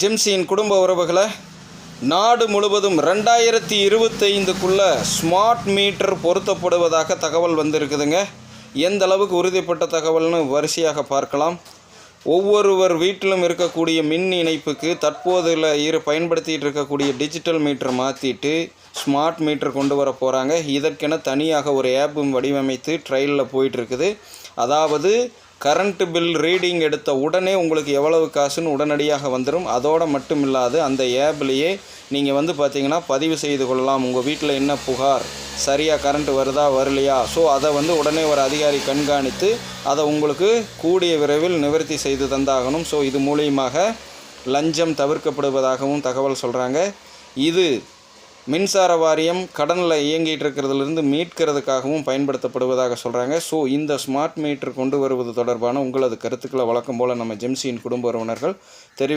ஜெம்சியின் குடும்ப உறவுகளை நாடு முழுவதும் 2025க்குள்ளே ஸ்மார்ட் மீட்டர் பொருத்தப்படுவதாக தகவல் வந்திருக்குதுங்க. எந்த அளவுக்கு உறுதிப்பட்ட தகவல்னு வரிசையாக பார்க்கலாம். ஒவ்வொருவர் வீட்டிலும் இருக்கக்கூடிய மின் இணைப்புக்கு தற்போதில் பயன்படுத்திகிட்டு இருக்கக்கூடிய டிஜிட்டல் மீட்டர் மாற்றிட்டு ஸ்மார்ட் மீட்டர் கொண்டு வர போகிறாங்க. இதற்கென தனியாக ஒரு ஆப்பும் வடிவமைத்து ட்ரையலில் போயிட்டுருக்குது. அதாவது கரண்ட் பில் ரீடிங் எடுத்த உடனே உங்களுக்கு எவ்வளவு காசுன்னு உடனடியாக வந்துடும். அதோடு மட்டும் இல்லாது அந்த ஆப்லேயே நீங்கள் பார்த்தீங்கன்னா பதிவு செய்து கொள்ளலாம். உங்கள் வீட்டில் என்ன புகார், சரியாக கரண்ட் வருதா வரலையா, ஸோ அதை உடனே ஒரு அதிகாரி கண்காணித்து அதை உங்களுக்கு கூடிய விரைவில் நிவர்த்தி செய்து தந்தாகணும். ஸோ இது மூலியமாக லஞ்சம் தவிர்க்கப்படுவதாகவும் தகவல் சொல்கிறாங்க. இது மின்சார வாரியம் கடனில் இயங்கிட்டு இருக்கிறதுலேருந்து மீட்கிறதுக்காகவும் பயன்படுத்தப்படுவதாக சொல்கிறாங்க. ஸோ இந்த ஸ்மார்ட் மீட்டர் கொண்டு வருவது தொடர்பான உங்களது கருத்துக்களை வழக்கம் போல் நம்ம ஜெம்சியின் குடும்ப உறவினர்கள்